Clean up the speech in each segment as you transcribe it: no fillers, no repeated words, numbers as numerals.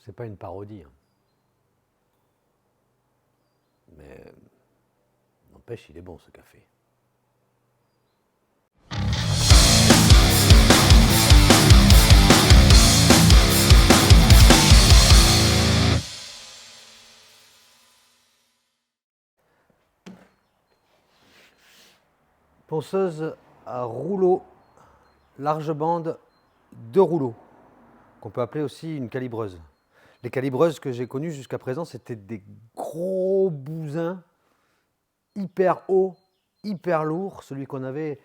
c'est pas une parodie, hein. Mais n'empêche, il est bon ce café. Ponceuse à rouleau, large bande, 2 rouleaux, qu'on peut appeler aussi une calibreuse. Les calibreuses que j'ai connues jusqu'à présent, c'était des gros bousins, hyper hauts, hyper lourds. Celui qu'on avait,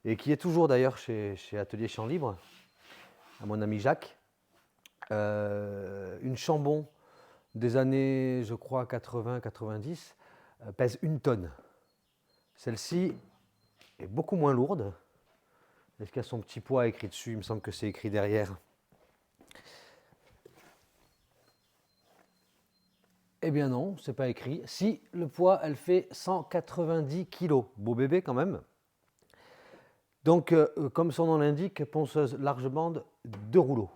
et qui est toujours d'ailleurs chez Atelier Champ Libre, à mon ami Jacques. Une Chambon des années, je crois, 80-90, pèse 1 tonne. Celle-ci est beaucoup moins lourde. Est-ce qu'il y a son petit poids écrit dessus? Il me semble que c'est écrit derrière. Eh bien non, c'est pas écrit. Si, le poids, elle fait 190 kg. Beau bébé quand même. Donc, comme son nom l'indique, ponceuse large bande, 2 rouleaux.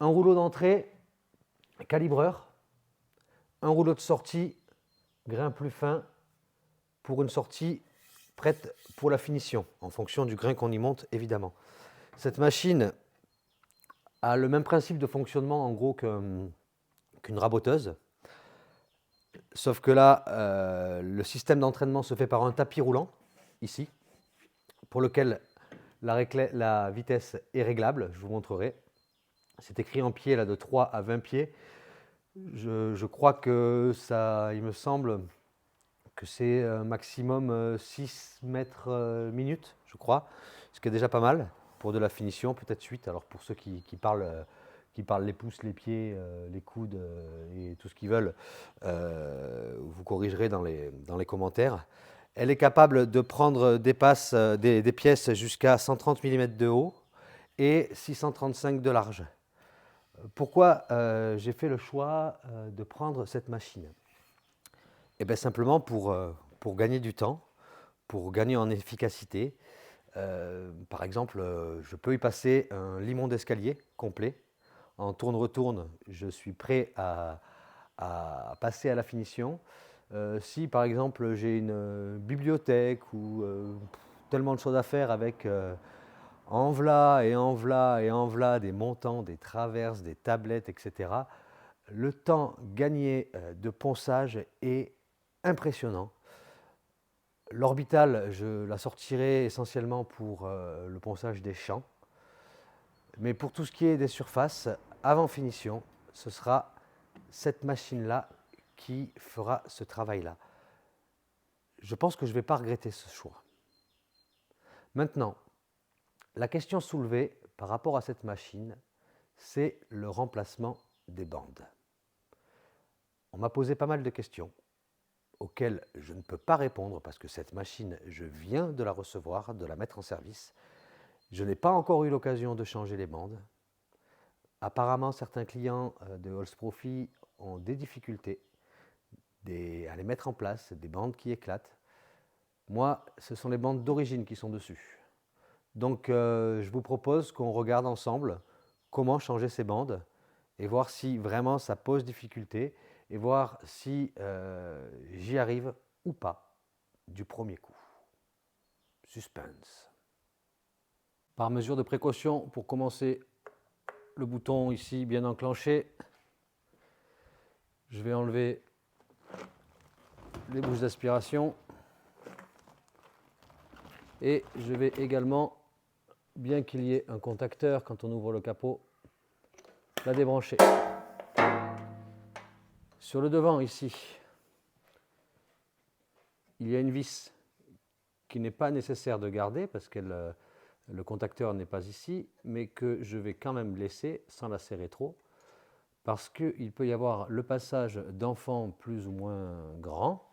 Un rouleau d'entrée, calibreur. Un rouleau de sortie, grain plus fin, pour une sortie prête pour la finition, en fonction du grain qu'on y monte, évidemment. Cette machine a le même principe de fonctionnement, en gros, qu'une raboteuse. Sauf que là, le système d'entraînement se fait par un tapis roulant, ici, pour lequel la vitesse est réglable, je vous montrerai. C'est écrit en pied, là, de 3 à 20 pieds. Je crois que ça, il me semble que c'est maximum 6 mètres minutes, je crois, ce qui est déjà pas mal pour de la finition, peut-être 8. Alors pour ceux qui parlent les pouces, les pieds, les coudes et tout ce qu'ils veulent, vous corrigerez dans les commentaires. Elle est capable de prendre des passes, des pièces jusqu'à 130 mm de haut et 635 de large. Pourquoi j'ai fait le choix de prendre cette machine? Eh bien simplement pour gagner du temps, pour gagner en efficacité. Par exemple, je peux y passer un limon d'escalier complet. En tourne-retourne, je suis prêt à passer à la finition. Si par exemple j'ai une bibliothèque ou tellement de choses à faire avec en v'là et en v'là et en v'là des montants, des traverses, des tablettes, etc., le temps gagné de ponçage est impressionnant. L'orbitale, je la sortirai essentiellement pour le ponçage des champs. Mais pour tout ce qui est des surfaces, avant finition, ce sera cette machine-là qui fera ce travail-là. Je pense que je ne vais pas regretter ce choix. Maintenant, la question soulevée par rapport à cette machine, c'est le remplacement des bandes. On m'a posé pas mal de questions auxquelles je ne peux pas répondre parce que cette machine, je viens de la recevoir, de la mettre en service. Je n'ai pas encore eu l'occasion de changer les bandes. Apparemment, certains clients de Holz Profi ont des difficultés à les mettre en place, des bandes qui éclatent. Moi, ce sont les bandes d'origine qui sont dessus. Donc, je vous propose qu'on regarde ensemble comment changer ces bandes et voir si vraiment ça pose difficulté et voir si j'y arrive ou pas du premier coup. Suspense. Par mesure de précaution, pour commencer, le bouton ici bien enclenché, je vais enlever les bouches d'aspiration et je vais également, bien qu'il y ait un contacteur quand on ouvre le capot, la débrancher. Sur le devant ici, il y a une vis qui n'est pas nécessaire de garder parce que le contacteur n'est pas ici, mais que je vais quand même laisser sans la serrer trop parce qu'il peut y avoir le passage d'enfants plus ou moins grands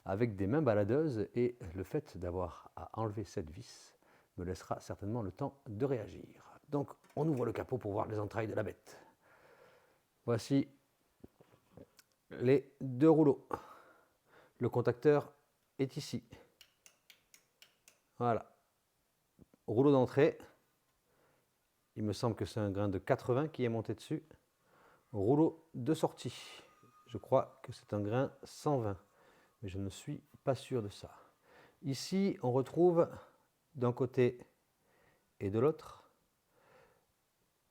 avec des mains baladeuses et le fait d'avoir à enlever cette vis me laissera certainement le temps de réagir. Donc on ouvre le capot pour voir les entrailles de la bête. Voici les 2 rouleaux. Le contacteur est ici. Voilà. Rouleau d'entrée. Il me semble que c'est un grain de 80 qui est monté dessus. rouleau de sortie. Je crois que c'est un grain 120, mais je ne suis pas sûr de ça. Ici, on retrouve d'un côté et de l'autre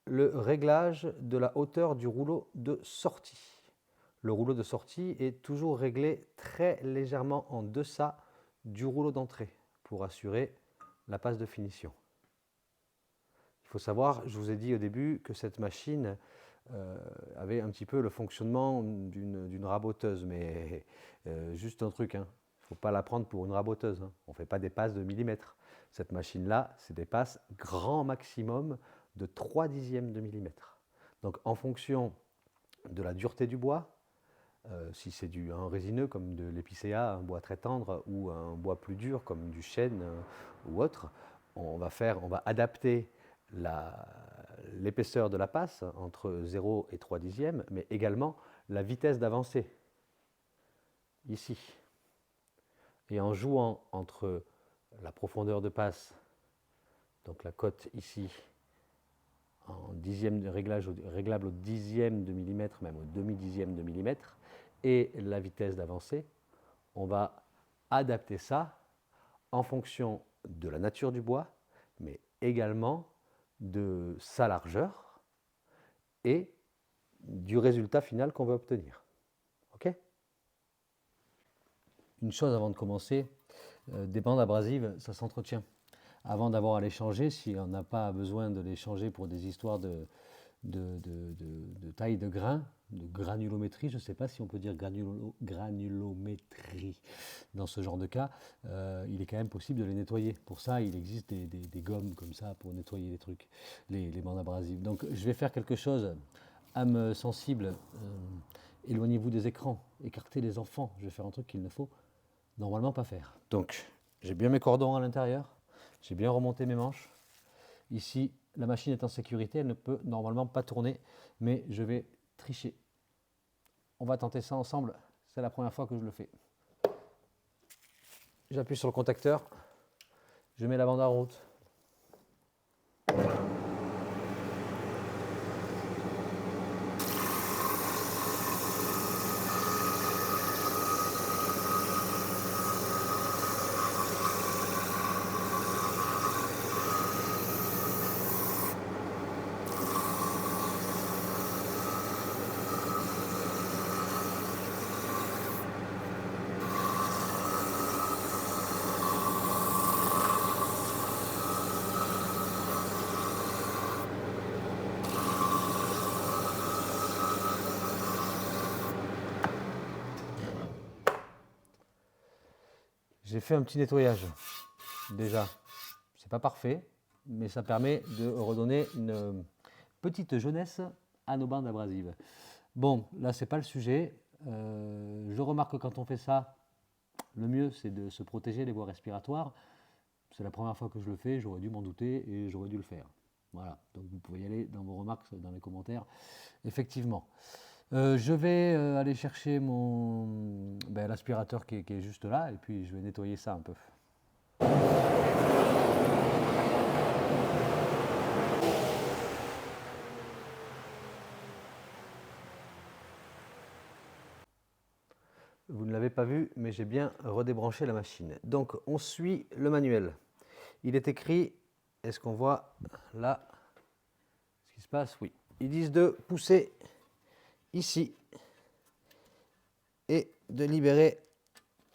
le réglage de la hauteur du rouleau de sortie. Le rouleau de sortie est toujours réglé très légèrement en deçà du rouleau d'entrée pour assurer la passe de finition. Il faut savoir, je vous ai dit au début que cette machine avait un petit peu le fonctionnement d'une raboteuse, mais juste un truc, hein. Il ne faut pas la prendre pour une raboteuse, hein. On ne fait pas des passes de millimètre. Cette machine-là, c'est des passes grand maximum de 3/10 de millimètre. Donc en fonction de la dureté du bois, si c'est un résineux comme de l'épicéa, un bois très tendre, ou un bois plus dur comme du chêne ou autre, on va adapter l'épaisseur de la passe entre 0 et 3/10, mais également la vitesse d'avancée, ici. Et en jouant entre la profondeur de passe, donc la cote ici, en dixième réglable au dixième de millimètre, même au demi-dixième de millimètre, et la vitesse d'avancée, on va adapter ça en fonction de la nature du bois, mais également de sa largeur et du résultat final qu'on veut obtenir. Ok ? Une chose avant de commencer, des bandes abrasives, ça s'entretient. Avant d'avoir à les changer, si on n'a pas besoin de les changer pour des histoires de taille de grain, de granulométrie, je ne sais pas si on peut dire granulométrie dans ce genre de cas, il est quand même possible de les nettoyer. Pour ça, il existe des gommes comme ça pour nettoyer les trucs, les bandes abrasives. Donc je vais faire quelque chose, âme sensible, éloignez-vous des écrans, écartez les enfants, je vais faire un truc qu'il ne faut normalement pas faire. Donc j'ai bien mes cordons à l'intérieur, j'ai bien remonté mes manches. Ici, la machine est en sécurité, elle ne peut normalement pas tourner, mais je vais tricher. On va tenter ça ensemble, c'est la première fois que je le fais. J'appuie sur le contacteur, je mets la bande en route. J'ai fait un petit nettoyage, déjà. C'est pas parfait, mais ça permet de redonner une petite jeunesse à nos bandes abrasives. Bon, là, c'est pas le sujet. Je remarque que quand on fait ça, le mieux, c'est de se protéger les voies respiratoires. C'est la première fois que je le fais, j'aurais dû m'en douter et j'aurais dû le faire. Voilà, donc vous pouvez y aller dans vos remarques, dans les commentaires. Effectivement. Je vais aller chercher l'aspirateur qui est juste là et puis je vais nettoyer ça un peu. Vous ne l'avez pas vu, mais j'ai bien redébranché la machine. Donc on suit le manuel. Il est écrit, est-ce qu'on voit là ce qui se passe? Oui. Ils disent de pousser ici et de libérer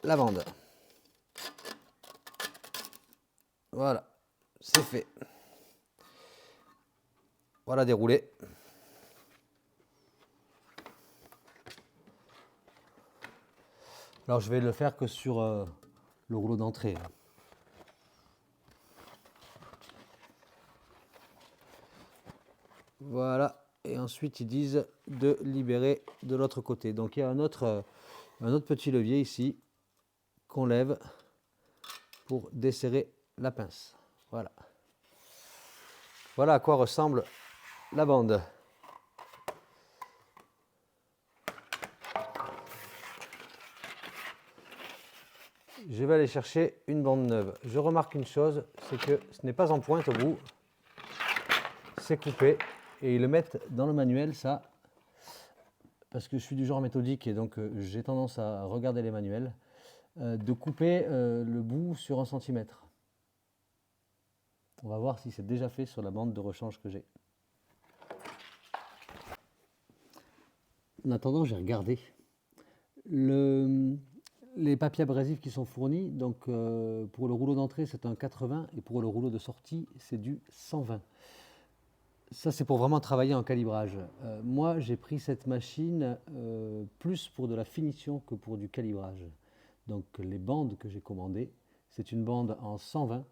la bande. Voilà, c'est fait. Voilà déroulé. Alors je vais le faire que sur le rouleau d'entrée. Voilà, et ensuite ils disent de libérer de l'autre côté. Donc il y a un autre petit levier ici qu'on lève pour desserrer la pince. Voilà. Voilà à quoi ressemble la bande. Je vais aller chercher une bande neuve. Je remarque une chose, c'est que ce n'est pas en pointe au bout, c'est coupé et ils le mettent dans le manuel ça. parce que je suis du genre méthodique et donc j'ai tendance à regarder les manuels, de couper le bout sur 1 cm. On va voir si c'est déjà fait sur la bande de rechange que j'ai. En attendant, j'ai regardé. Les papiers abrasifs qui sont fournis, donc pour le rouleau d'entrée c'est un 80 et pour le rouleau de sortie c'est du 120. Ça c'est pour vraiment travailler en calibrage. Moi j'ai pris cette machine plus pour de la finition que pour du calibrage. Donc les bandes que j'ai commandées, c'est une bande en 120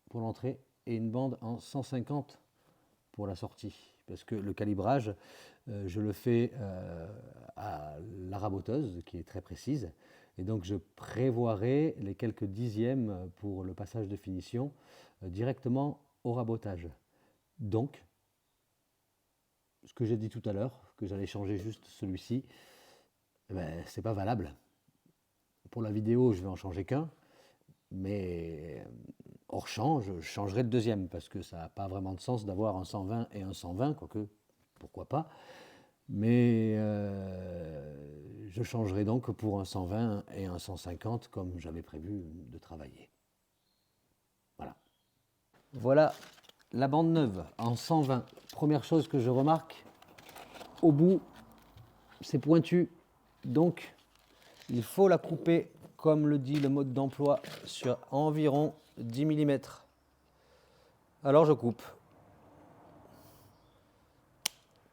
pour l'entrée et une bande en 150 pour la sortie. Parce que le calibrage, je le fais à la raboteuse qui est très précise. Et donc je prévoirai les quelques dixièmes pour le passage de finition directement au rabotage. Donc, ce que j'ai dit tout à l'heure, que j'allais changer juste celui-ci, ben, c'est pas valable. Pour la vidéo, je vais en changer qu'un, mais hors champ, je changerai le deuxième parce que ça n'a pas vraiment de sens d'avoir un 120 et un 120, quoique pourquoi pas. Mais je changerai donc pour un 120 et un 150 comme j'avais prévu de travailler. Voilà. Voilà la bande neuve en 120. Première chose que je remarque, au bout, c'est pointu. Donc, il faut la couper, comme le dit le mode d'emploi, sur environ 10 mm. Alors je coupe.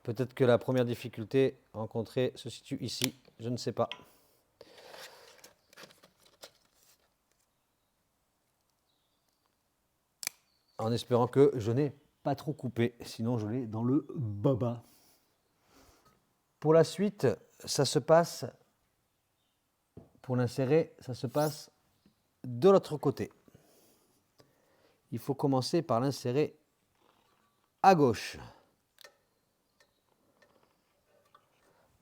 Peut-être que la première difficulté rencontrée se situe ici, je ne sais pas. En espérant que je n'ai pas trop coupé, sinon je l'ai dans le baba. Pour la suite, ça se passe, pour l'insérer, ça se passe de l'autre côté. Il faut commencer par l'insérer à gauche.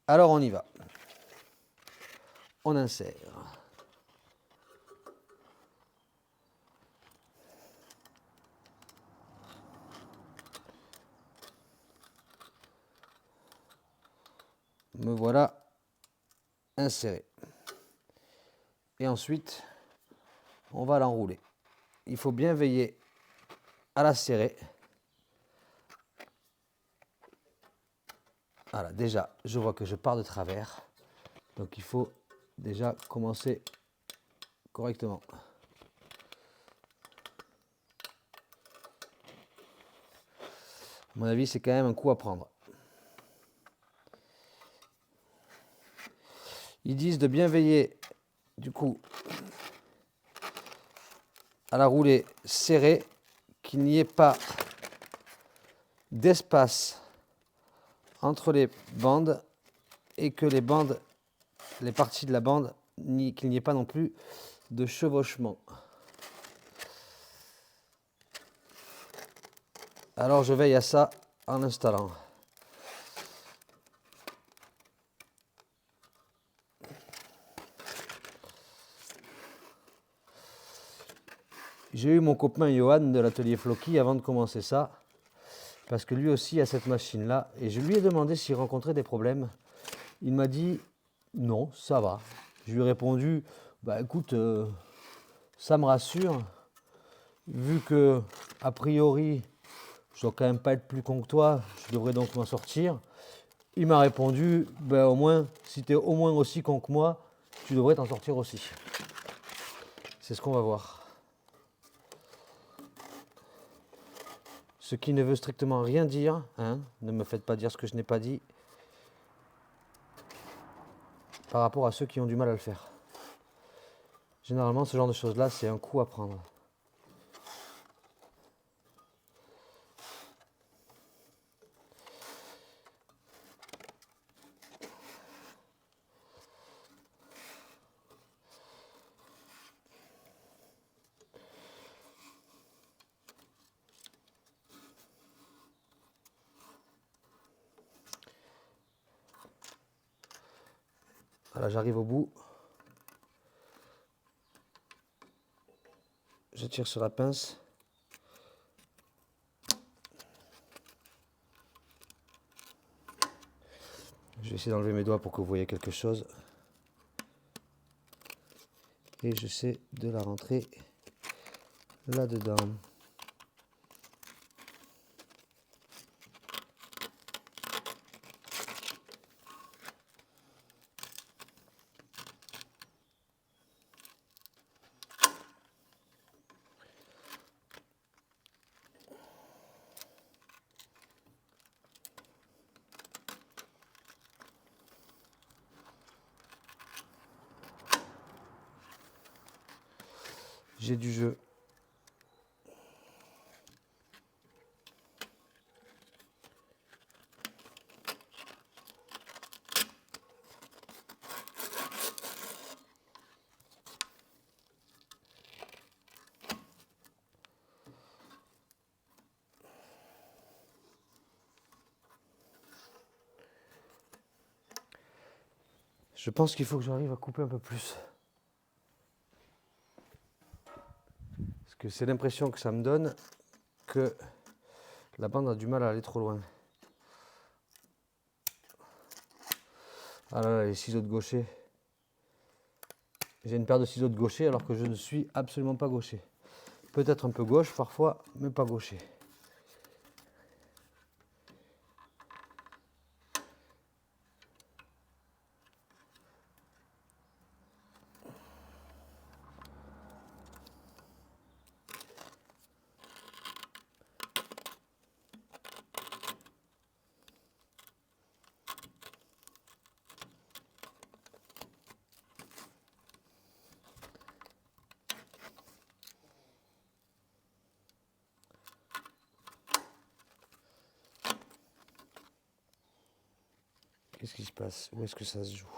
Alors on y va. On insère. Me voilà inséré. Et ensuite, on va l'enrouler. Il faut bien veiller à la serrer. Voilà, déjà, je vois que je pars de travers. Donc il faut déjà commencer correctement. À mon avis, c'est quand même un coup à prendre. Ils disent de bien veiller, du coup, à la rouler serrée, qu'il n'y ait pas d'espace entre les bandes et que les bandes, les parties de la bande, qu'il n'y ait pas non plus de chevauchement. Alors je veille à ça en installant. J'ai eu mon copain Johan de l'atelier Floki avant de commencer ça, parce que lui aussi a cette machine-là, et je lui ai demandé s'il rencontrait des problèmes. Il m'a dit non, ça va. Je lui ai répondu, bah écoute, ça me rassure, vu que a priori, je dois quand même pas être plus con que toi, je devrais donc m'en sortir. Il m'a répondu, bah au moins, si tu es au moins aussi con que moi, tu devrais t'en sortir aussi. C'est ce qu'on va voir. Ce qui ne veut strictement rien dire, hein, ne me faites pas dire ce que je n'ai pas dit, par rapport à ceux qui ont du mal à le faire. Généralement, ce genre de choses-là, c'est un coup à prendre. Voilà, j'arrive au bout. Je tire sur la pince. Je vais essayer d'enlever mes doigts pour que vous voyez quelque chose. Et j'essaie de la rentrer là-dedans. J'ai du jeu. Je pense qu'il faut que j'arrive à couper un peu plus. Parce que c'est l'impression que ça me donne que la bande a du mal à aller trop loin. Ah là là, les ciseaux de gaucher. J'ai une paire de ciseaux de gaucher alors que je ne suis absolument pas gaucher. Peut-être un peu gauche parfois, mais pas gaucher. Qu'est-ce qui se passe? Où est-ce que ça se joue?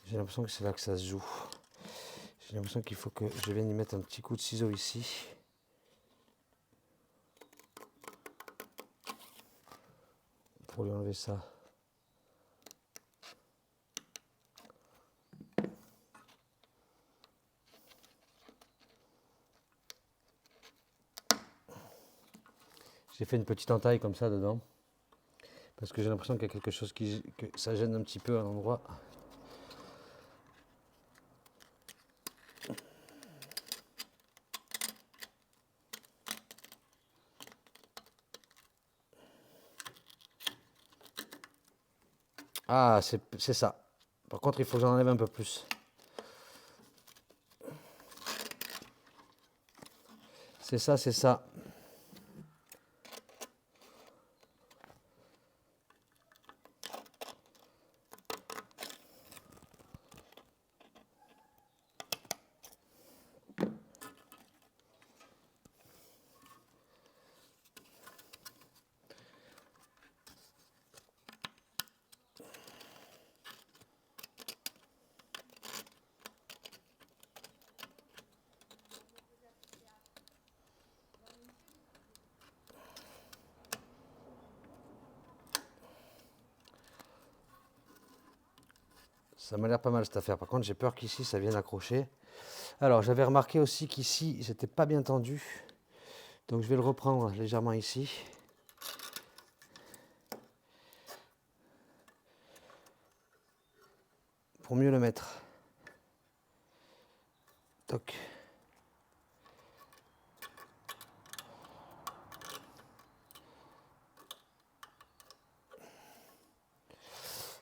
J'ai l'impression que c'est là que ça se joue. J'ai l'impression qu'il faut que je vienne y mettre un petit coup de ciseau ici. Pour lui enlever ça. J'ai fait une petite entaille comme ça dedans. Parce que j'ai l'impression qu'il y a quelque chose que ça gêne un petit peu à l'endroit. Ah, c'est ça. Par contre, il faut que j'en enlève un peu plus. C'est ça, c'est ça. Ça m'a l'air pas mal cette affaire. Par contre, j'ai peur qu'ici, ça vienne accrocher. Alors, j'avais remarqué aussi qu'ici, j'étais pas bien tendu. Donc, je vais le reprendre légèrement ici. Pour mieux le mettre. Toc.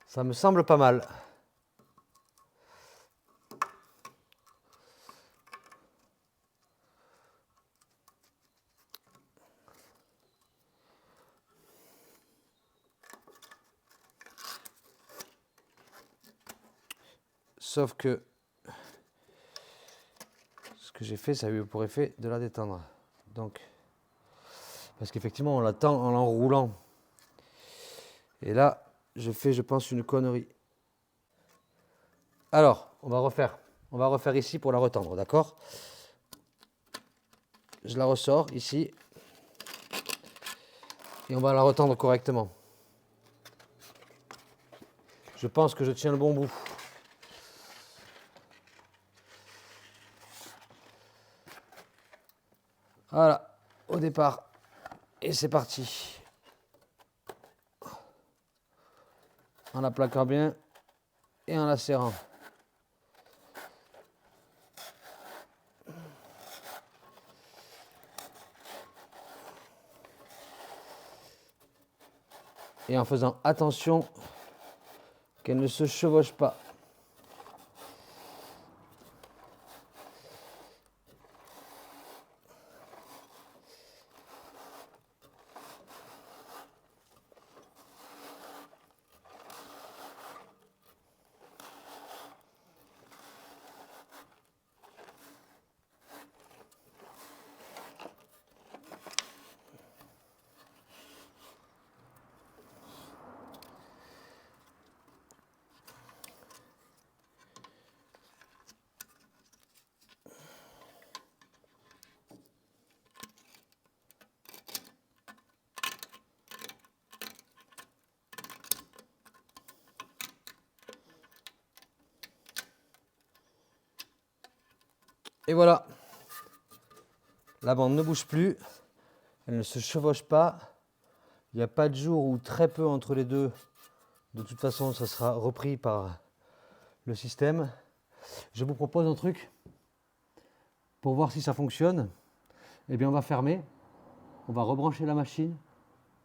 Ça me semble pas mal. Sauf que ce que j'ai fait, ça a eu pour effet de la détendre. Donc, parce qu'effectivement, on la tend en l'enroulant. Et là, je fais, je pense, une connerie. Alors, on va refaire. On va refaire ici pour la retendre, d'accord? Je la ressors ici. Et on va la retendre correctement. Je pense que je tiens le bon bout. Voilà, au départ. Et c'est parti. En la plaquant bien et en la serrant. Et en faisant attention qu'elle ne se chevauche pas. Et voilà, la bande ne bouge plus, elle ne se chevauche pas, il n'y a pas de jour ou très peu entre les deux. De toute façon, ça sera repris par le système. Je vous propose un truc pour voir si ça fonctionne. Eh bien, on va fermer, on va rebrancher la machine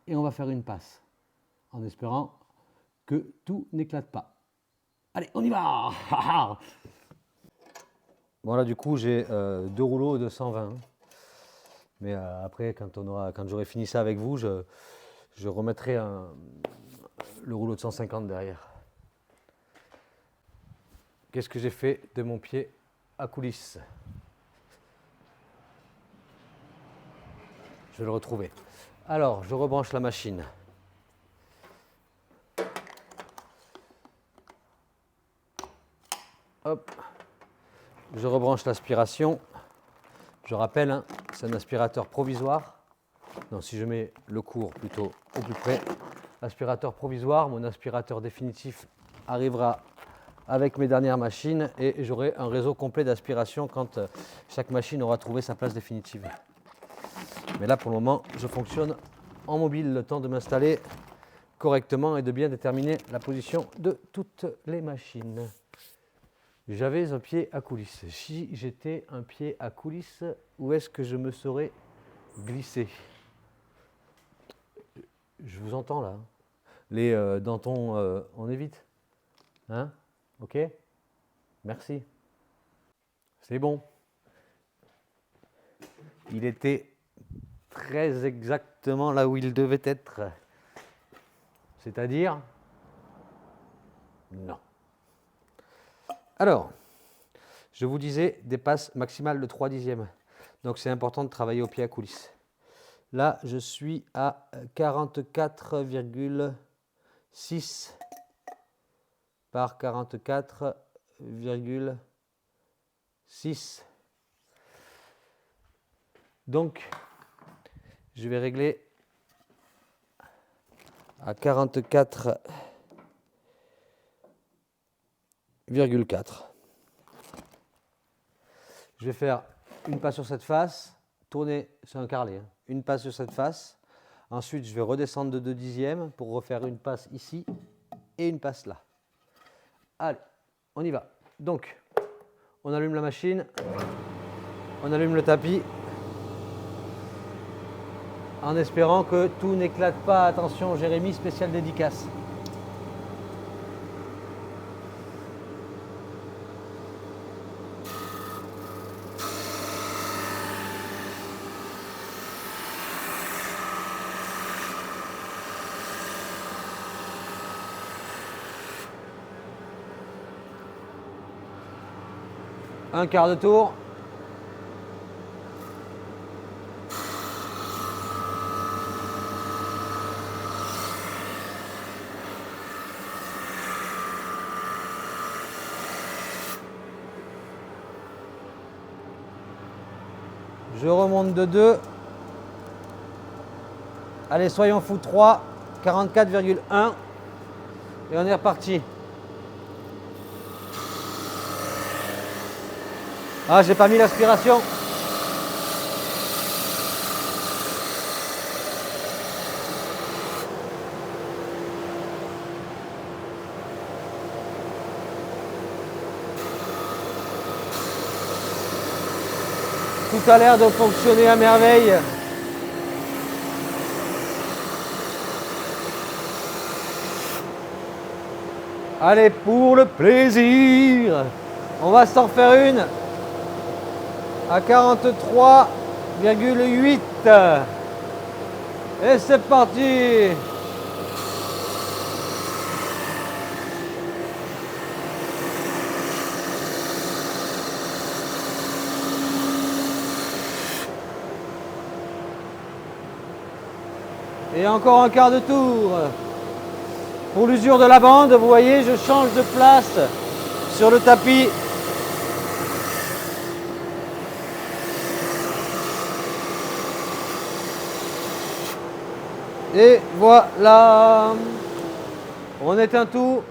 et on va faire une passe en espérant que tout n'éclate pas. Allez, on y va. Bon là du coup j'ai 2 rouleaux de 120. Mais après quand j'aurai fini ça avec vous, je remettrai le rouleau de 150 derrière. Qu'est-ce que j'ai fait de mon pied à coulisse? Je vais le retrouver. Alors je rebranche la machine. Hop. Je rebranche l'aspiration. Je rappelle, hein, c'est un aspirateur provisoire. Non, si je mets le cours plutôt au plus près. Aspirateur provisoire, mon aspirateur définitif arrivera avec mes dernières machines et j'aurai un réseau complet d'aspiration quand chaque machine aura trouvé sa place définitive. Mais là, pour le moment, je fonctionne en mobile, le temps de m'installer correctement et de bien déterminer la position de toutes les machines. J'avais un pied à coulisse. Si j'étais un pied à coulisse, où est-ce que je me serais glissé? Je vous entends là. Les dentons, on évite. Hein? Ok? Merci. C'est bon. Il était très exactement là où il devait être. C'est-à-dire? Non. Alors, je vous disais des passes maximales de 3/10. Donc c'est important de travailler au pied à coulisse. Là, je suis à 44,6 par 44,6. Donc, je vais régler à 44,4. Je vais faire une passe sur cette face, tourner, c'est un carrelé, hein, une passe sur cette face. Ensuite, je vais redescendre de 2/10 pour refaire une passe ici et une passe là. Allez, on y va. Donc, on allume la machine, on allume le tapis, en espérant que tout n'éclate pas. Attention, Jérémy, spécial dédicace. Un quart de tour. Je remonte de 2. Allez, soyons fous, 3, 44,1. Et on est reparti. Ah, j'ai pas mis l'aspiration. Tout a l'air de fonctionner à merveille. Allez, pour le plaisir, on va s'en faire une à 43,8. Et c'est parti. Et encore un quart de tour. Pour l'usure de la bande, vous voyez, je change de place sur le tapis. Et voilà. On éteint tout.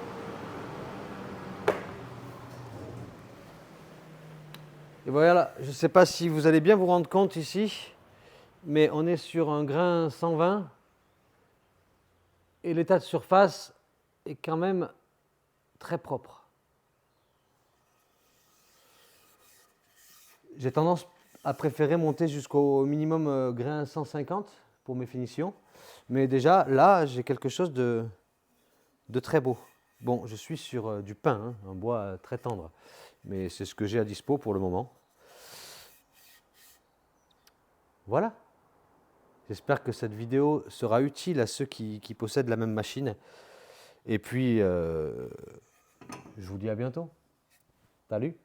Et voilà, je ne sais pas si vous allez bien vous rendre compte ici, mais on est sur un grain 120. Et l'état de surface est quand même très propre. J'ai tendance à préférer monter jusqu'au minimum grain 150 pour mes finitions. Mais déjà, là, j'ai quelque chose de très beau. Bon, je suis sur du pin, hein, un bois très tendre. Mais c'est ce que j'ai à dispo pour le moment. Voilà. J'espère que cette vidéo sera utile à ceux qui possèdent la même machine. Et puis, je vous dis à bientôt. Salut!